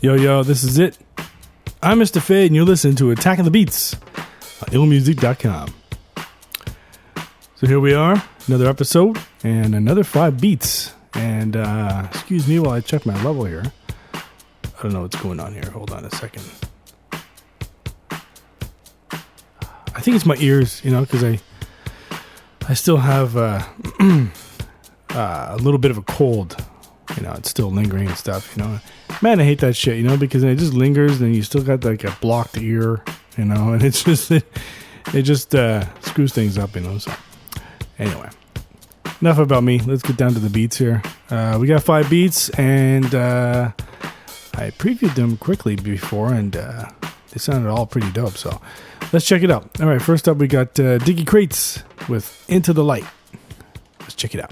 Yo, this is it. I'm Mr. Fade, and you're listening to Attacking the Beats on IllMuzik.com. So here we are, another episode, and another 5 beats. And, excuse me while I check my level here. I don't know what's going on here. Hold on a second. I think it's my ears, because I still have a little bit of a cold. It's still lingering and stuff, Man, I hate that shit, because it just lingers and you still got like a blocked ear, and it's just, it just screws things up, So, anyway, enough about me. Let's get down to the beats here. We got 5 beats, and I previewed them quickly before, and they sounded all pretty dope, so let's check it out. All right, first up, we got Diggy Crates with Into the Light. Let's check it out.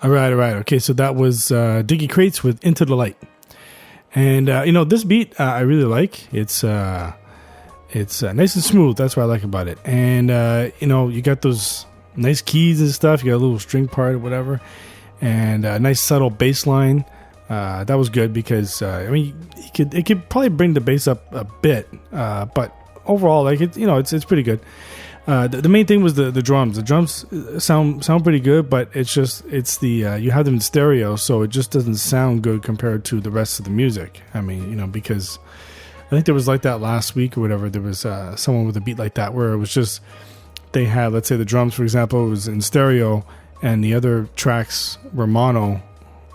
All right. Okay, so that was Diggy Crates with Into the Light. And, this beat I really like. It's nice and smooth. That's what I like about it. And, you got those nice keys and stuff. You got a little string part or whatever. And a nice subtle bass line. That was good because, it could probably bring the bass up a bit. But overall, it's pretty good. The main thing was the drums. The drums sound pretty good, but it's the you have them in stereo, so it just doesn't sound good compared to the rest of the music. Because I think there was like that last week or whatever. There was someone with a beat like that where it was just they had, let's say, the drums, for example, was in stereo, and the other tracks were mono,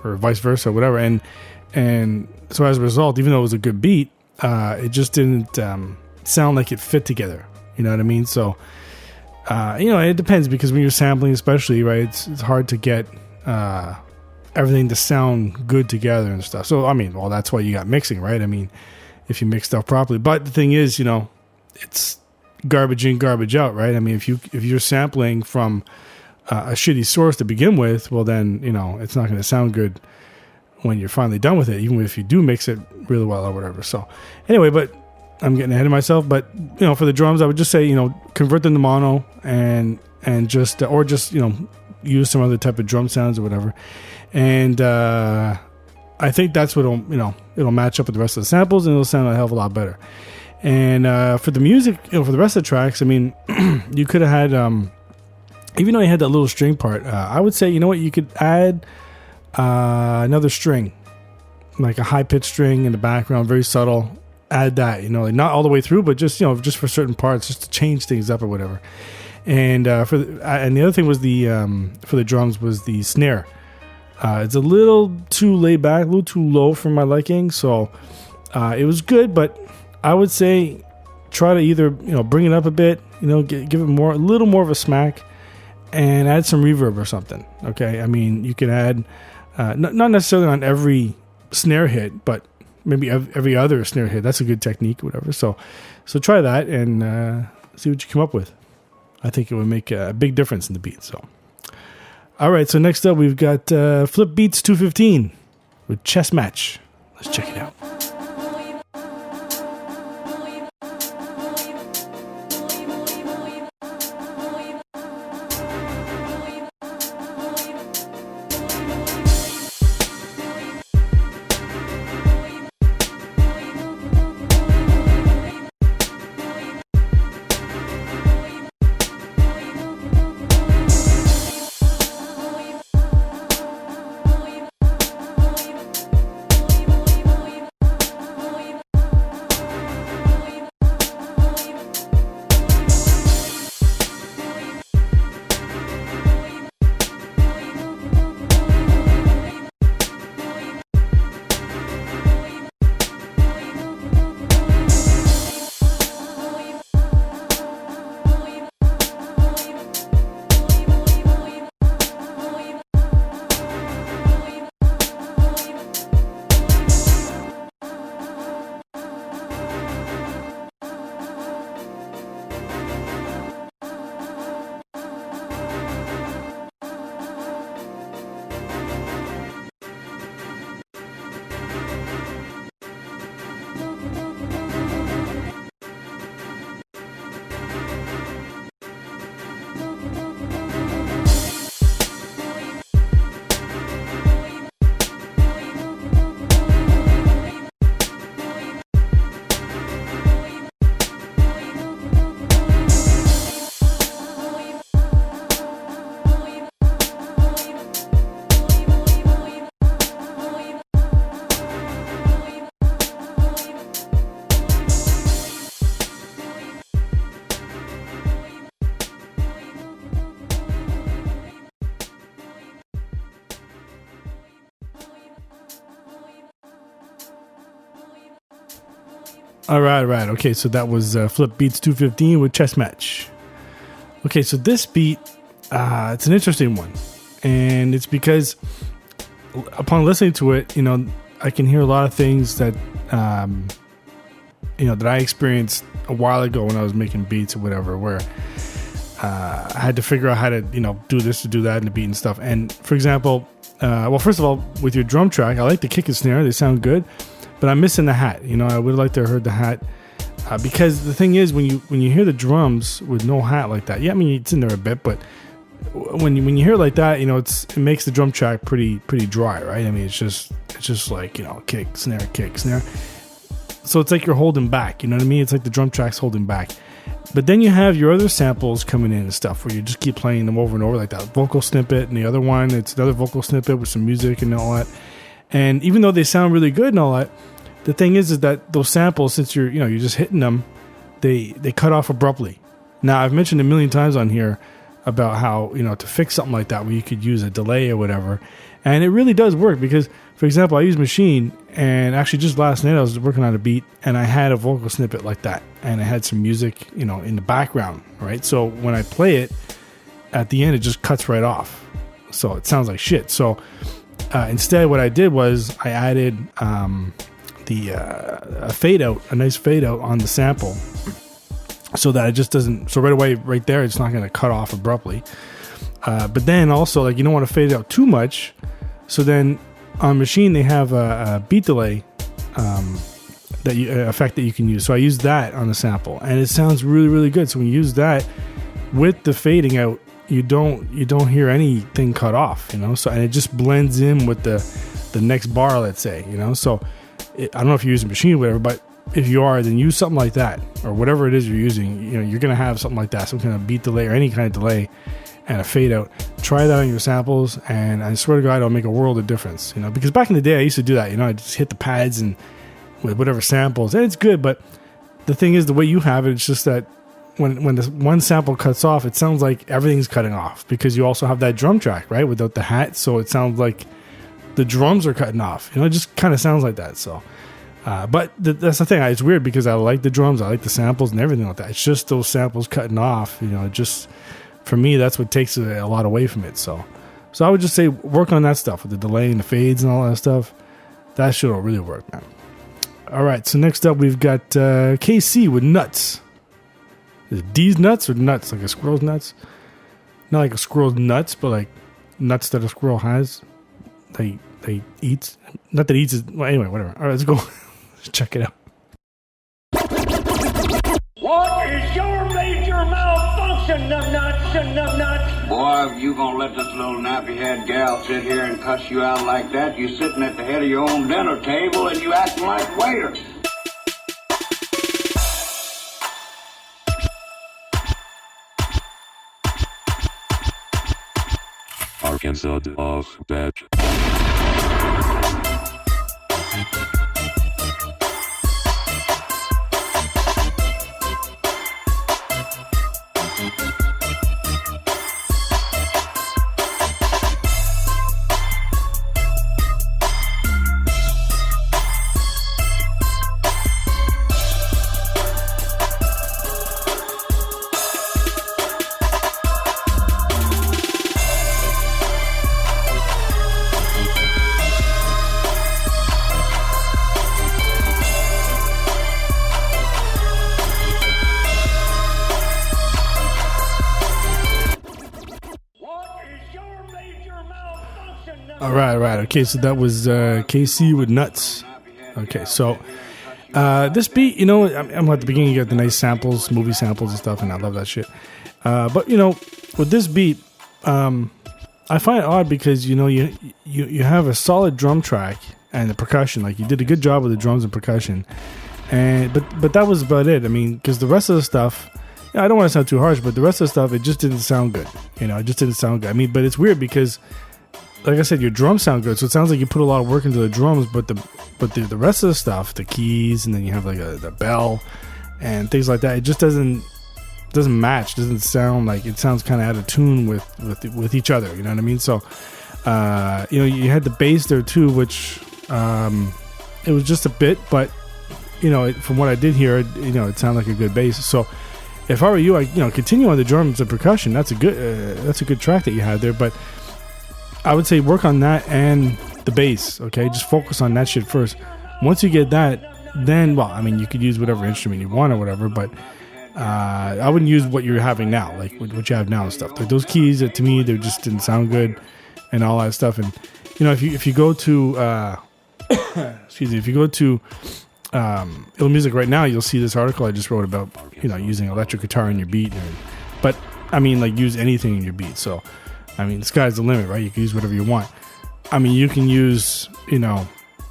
or vice versa, whatever. And so as a result, even though it was a good beat, it just didn't sound like it fit together. You know what I mean? So, it depends because when you're sampling, especially, right, it's hard to get everything to sound good together and stuff. So, that's why you got mixing, right? If you mix stuff properly. But the thing is, it's garbage in, garbage out, right? If you're sampling from a shitty source to begin with, well, then, it's not going to sound good when you're finally done with it, even if you do mix it really well or whatever. So, anyway, but I'm getting ahead of myself, but for the drums, I would just say convert them to mono and just use some other type of drum sounds or whatever, and I think that's what it'll match up with the rest of the samples and it'll sound a hell of a lot better. And for the music, for the rest of the tracks, you could have had even though you had that little string part, I would say you could add another string, like a high pitched string in the background, very subtle. Add that, not all the way through, but just for certain parts, just to change things up or whatever. And and the other thing was for the drums was the snare. It's a little too laid back, a little too low for my liking. So it was good, but I would say try to either bring it up a bit, give it a little more of a smack, and add some reverb or something. Okay, you can add not necessarily on every snare hit, but maybe every other snare hit. That's a good technique, whatever. So try that and see what you come up with. I think it would make a big difference in the beat. So, all right. So next up, we've got Flip Beats 215 with Chess Match. Let's check it out. All right. Okay, so that was Flip Beats 215 with Chess Match. Okay, so this beat, it's an interesting one. And it's because upon listening to it, I can hear a lot of things that, that I experienced a while ago when I was making beats or whatever, where I had to figure out how to, do this to do that in the beat and stuff. And for example, first of all, with your drum track, I like the kick and snare. They sound good, but I'm missing the hat. I would like to have heard the hat. Because the thing is, when you hear the drums with no hat like that, yeah, I mean, it's in there a bit, but when you hear it like that, it makes the drum track pretty dry, right? I mean, it's just like, kick, snare. So it's like you're holding back, you know what I mean? It's like the drum track's holding back. But then you have your other samples coming in and stuff where you just keep playing them over and over, like that vocal snippet, and the other one, it's another vocal snippet with some music and all that. And even though they sound really good and all that, the thing is that those samples, since you're just hitting them, they cut off abruptly. Now, I've mentioned a million times on here about how, to fix something like that where you could use a delay or whatever. And it really does work because, for example, I use Machine, and actually just last night I was working on a beat and I had a vocal snippet like that. And I had some music, in the background, right? So when I play it, at the end, it just cuts right off. So it sounds like shit. So instead, what I did was I added a fade out, a nice fade out on the sample, so that it just doesn't. So right away, right there, it's not going to cut off abruptly. But then also, like, you don't want to fade it out too much. So then on Machine, they have a beat delay effect that you can use. So I use that on the sample, and it sounds really, really good. So when you use that with the fading out, you don't hear anything cut off. So and it just blends in with the next bar, let's say. So I don't know if you're using Machine or whatever, but if you are, then use something like that, or whatever it is you're using. You're going to have something like that, some kind of beat delay or any kind of delay and a fade out. Try that on your samples, and I swear to God, it'll make a world of difference. Because back in the day, I used to do that. I just hit the pads and with whatever samples, and it's good. But the thing is, the way you have it, it's just that when this one sample cuts off, it sounds like everything's cutting off because you also have that drum track, right, without the hat. So it sounds like the drums are cutting off. It just kind of sounds like that. So. But that's the thing. It's weird because I like the drums, I like the samples and everything like that. It's just those samples cutting off. Just for me, that's what takes a lot away from it. So I would just say work on that stuff with the delay and the fades and all that stuff. That shit will really work, man. All right. So next up, we've got KC with Nuts. Is it D's nuts or nuts? Like a squirrel's nuts? Not like a squirrel's nuts, but like nuts that a squirrel has. They eats. Not that he eats. Well, anyway, whatever. All right, let's go. Check it out. What is your major malfunction, numbnuts? Boy, if you gonna let this little nappy-head gal sit here and cuss you out like that, you sitting at the head of your own dinner table and you acting like waiters. Arkansas off batch. All right. Okay, so that was KC with Nuts. Okay, so this beat, I'm at the beginning, you got the nice samples, movie samples and stuff, and I love that shit. But with this beat, I find it odd because you have a solid drum track and the percussion. Like, you did a good job with the drums and percussion, and but that was about it. I mean, because the rest of the stuff, I don't want to sound too harsh, but the rest of the stuff, it just didn't sound good. It just didn't sound good. I mean, but it's weird because, like I said, your drums sound good, so it sounds like you put a lot of work into the drums, but the rest of the stuff, the keys, and then you have like the bell and things like that, it just doesn't match. Doesn't sound like, it sounds kind of out of tune with each other. You know what I mean? So you had the bass there too, which it was just a bit, but from what I did hear, it sounded like a good bass. So if I were you, I continue on the drums and percussion. That's a good track that you had there. But I would say work on that and the bass. Okay, just focus on that shit first. Once you get that, then you could use whatever instrument you want or whatever. But I wouldn't use what you're having now, like what you have now and stuff. Like those keys, to me, they just didn't sound good and all that stuff. And if you go to if you go to IllMuzik right now, you'll see this article I just wrote about using electric guitar in your beat. But use anything in your beat. So the sky's the limit, right? You can use whatever you want. You can use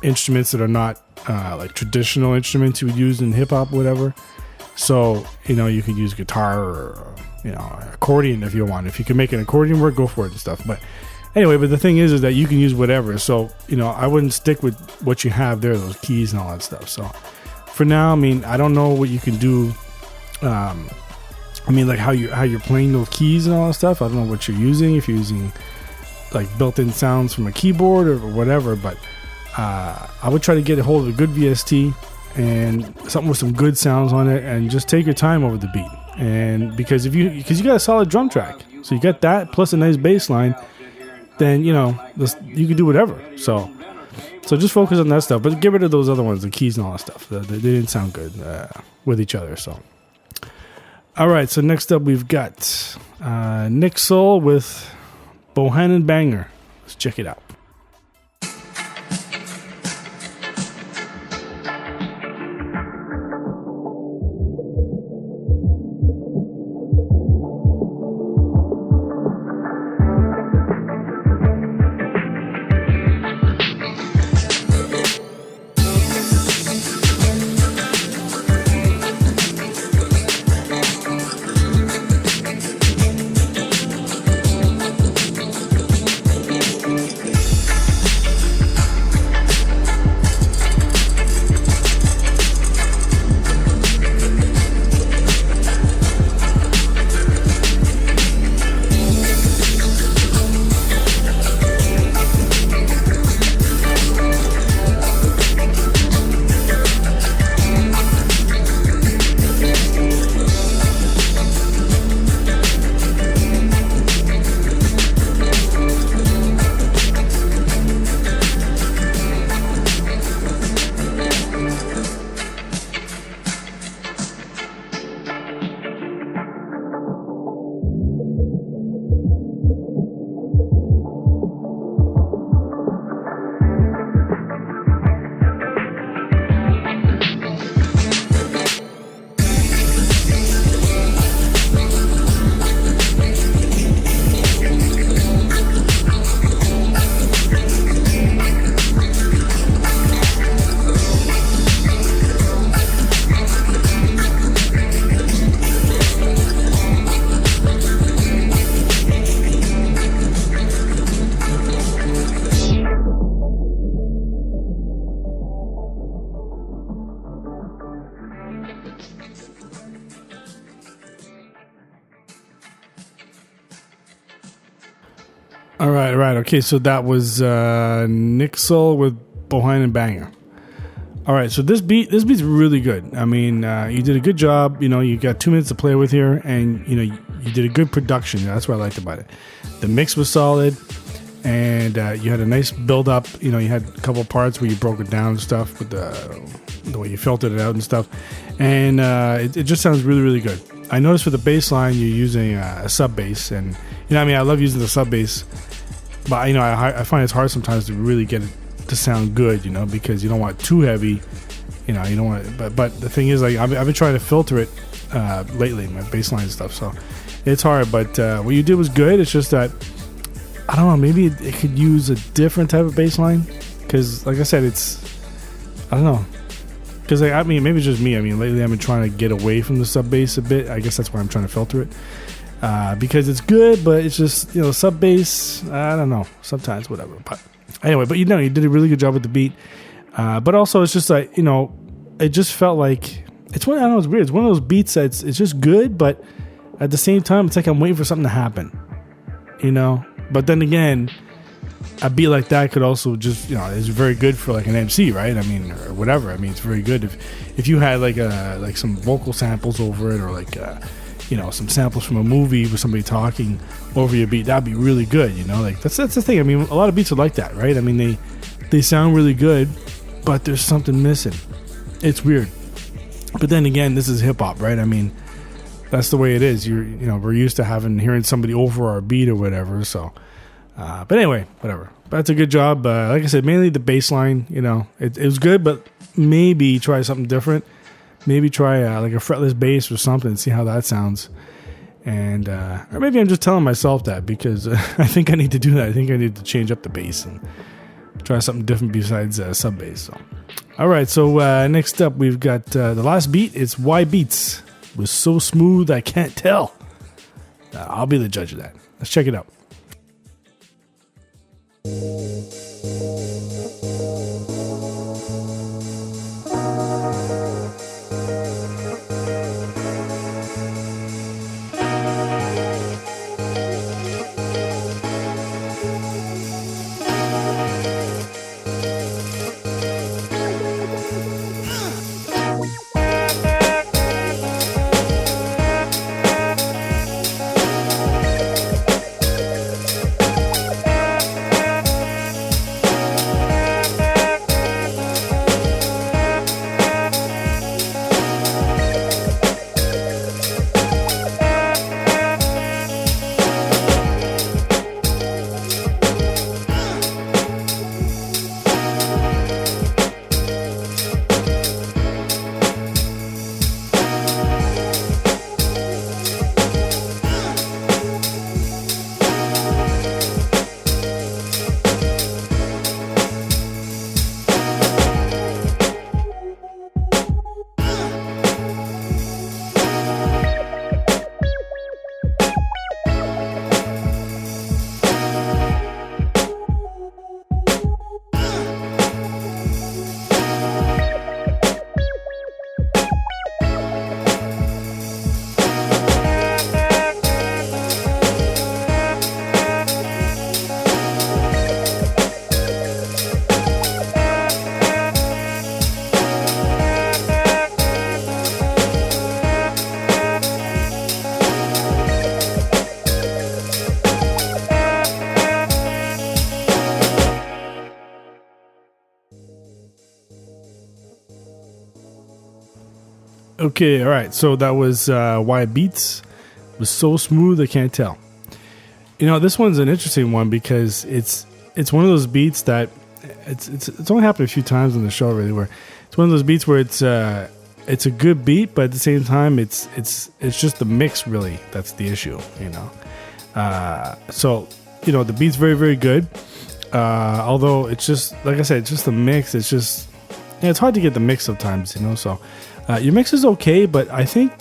instruments that are not like traditional instruments you would use in hip hop, whatever. So you could use guitar or accordion if you want. If you can make an accordion work, go for it and stuff. But anyway, the thing is that you can use whatever. So I wouldn't stick with what you have there, those keys and all that stuff. So for now, I don't know what you can do. Like how you're playing those keys and all that stuff. I don't know what you're using. If you're using like built-in sounds from a keyboard or whatever, but I would try to get a hold of a good VST and something with some good sounds on it, and just take your time over the beat. And because you got a solid drum track, so you got that plus a nice bass line, then you can do whatever. So just focus on that stuff, but get rid of those other ones, the keys and all that stuff. They didn't sound good with each other. So all right, so next up we've got Nick Soul with Bohannon Banger. Let's check it out. All right. Okay, so that was Nick Soul with Bohannon Banger. All right, so this beat's really good. You did a good job. You got 2 minutes to play with here, and you did a good production. That's what I liked about it. The mix was solid, and you had a nice build up. You had a couple parts where you broke it down and stuff with the way you filtered it out and stuff, and it just sounds really, really good. I noticed for the bass line you're using a sub bass, and I love using the sub bass, but I find it's hard sometimes to really get it to sound good, because you don't want it too heavy, you don't want it, but the thing is, like, I've been trying to filter it lately, my bass line and stuff, so it's hard, but what you did was good. It's just that I don't know, maybe it could use a different type of bass line, because like I said, I don't know, because maybe it's just me. Lately I've been trying to get away from the sub bass a bit. I guess that's why I'm trying to filter it, because it's good, but it's just, sub bass, I don't know, sometimes, whatever. But anyway, you did a really good job with the beat, but also it's just like, it just felt like it's one. I don't know, it's weird. It's one of those beats that's it's just good, but at the same time, it's like I'm waiting for something to happen, But then again, a beat like that could also just, is very good for like an MC, right? I mean, or whatever. I mean, it's very good if you had like some vocal samples over it, or like some samples from a movie with somebody talking over your beat. That'd be really good. Like that's the thing. I mean, a lot of beats are like that, right? I mean, they sound really good, but there's something missing. It's weird. But then again, this is hip hop, right? I mean, that's the way it is. We're used to hearing somebody over our beat or whatever. So, but anyway, whatever. That's a good job. Like I said, mainly the bass line. It was good, but maybe try something different. Maybe try like a fretless bass or something and see how that sounds. And or maybe I'm just telling myself that because I think I need to do that. I think I need to change up the bass and try something different besides sub bass. So, all right. So next up, we've got the last beat. It's Y Beats. It was so smooth I can't tell. I'll be the judge of that. Let's check it out. Okay, all right. So that was Y Beats. It was so smooth I can't tell. This one's an interesting one because it's one of those beats that it's only happened a few times on the show really, where it's one of those beats where it's a good beat, but at the same time it's just the mix really that's the issue. So the beat's very, very good. Although it's just like I said, it's just the mix. It's just it's hard to get the mix sometimes. So. Your mix is okay, but I think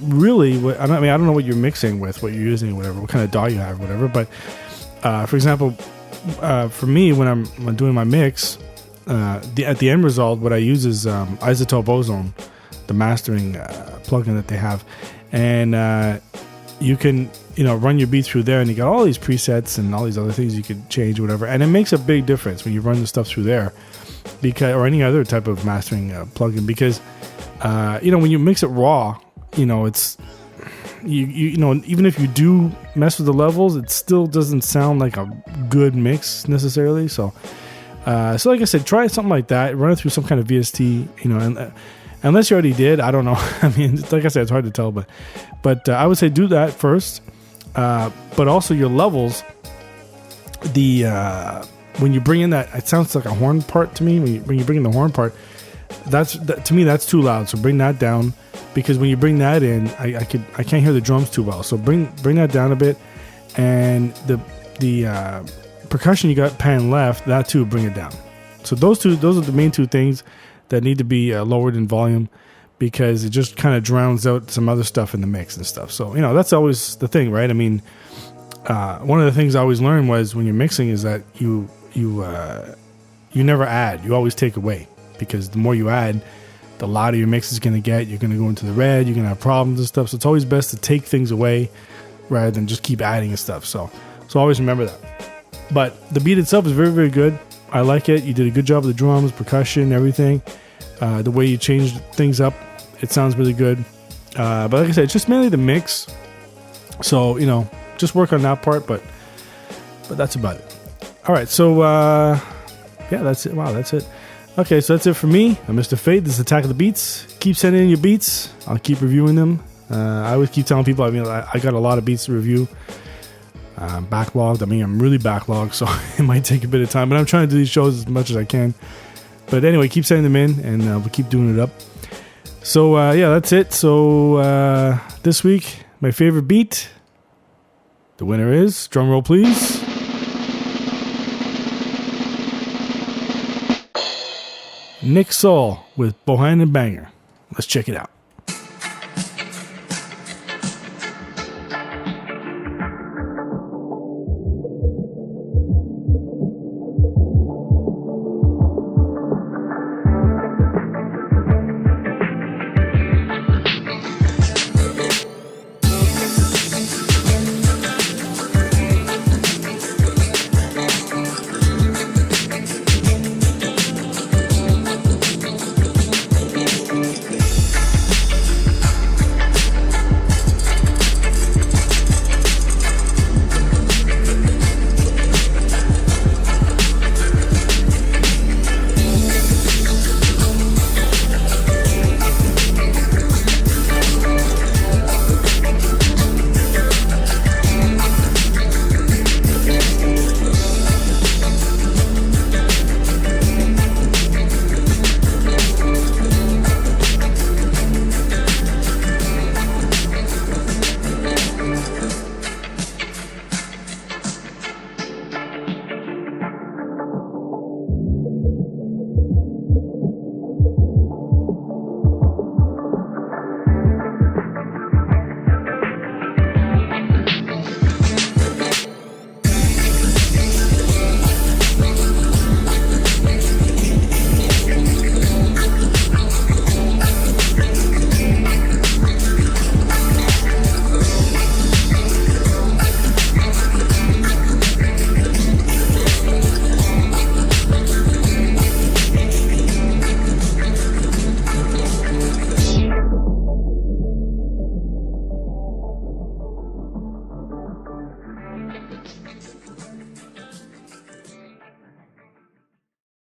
really, I don't know what you're mixing with, what you're using, whatever, what kind of DAW you have, whatever. But for example, for me, when I'm doing my mix, at the end result, what I use is Isotope Ozone, the mastering plugin that they have, and you can run your beat through there, and you got all these presets and all these other things you could change, whatever, and it makes a big difference when you run the stuff through there, or any other type of mastering plugin, because. When you mix it raw, it's even if you do mess with the levels, it still doesn't sound like a good mix necessarily. So like I said, try something like that. Run it through some kind of VST, and unless you already did, I don't know. I mean, like I said, it's hard to tell, but I would say do that first. But also your levels, when you bring in that, it sounds like a horn part to me. When you bring in the horn part. To me that's too loud, so bring that down, because when you bring that in, I can't hear the drums too well, so bring that down a bit, and the percussion you got pan left, that too, bring it down. So those are the main two things that need to be lowered in volume, because it just kind of drowns out some other stuff in the mix and stuff. So that's always the thing, right? I mean, one of the things I always learned was when you're mixing is that you never add, you always take away. Because the more you add, the louder your mix is going to get. You're going to go into the red. You're going to have problems and stuff. So it's always best to take things away rather than just keep adding and stuff. So always remember that. But the beat itself is very, very good. I like it. You did a good job with the drums, percussion, everything. The way you changed things up, it sounds really good. But like I said, it's just mainly the mix. So, just work on that part, but that's about it. All right, so, yeah, that's it. Wow, that's it. Okay, so that's it for me. I'm Mr. Fade. This is Attack of the Beats. Keep sending in your beats. I'll keep reviewing them. I always keep telling people, I got a lot of beats to review. Backlogged. I'm really backlogged, so it might take a bit of time. But I'm trying to do these shows as much as I can. But anyway, keep sending them in, and we'll keep doing it up. So, yeah, that's it. So, this week, my favorite beat. The winner is, drum roll please, Nick Saul with Bohemian Banger. Let's check it out.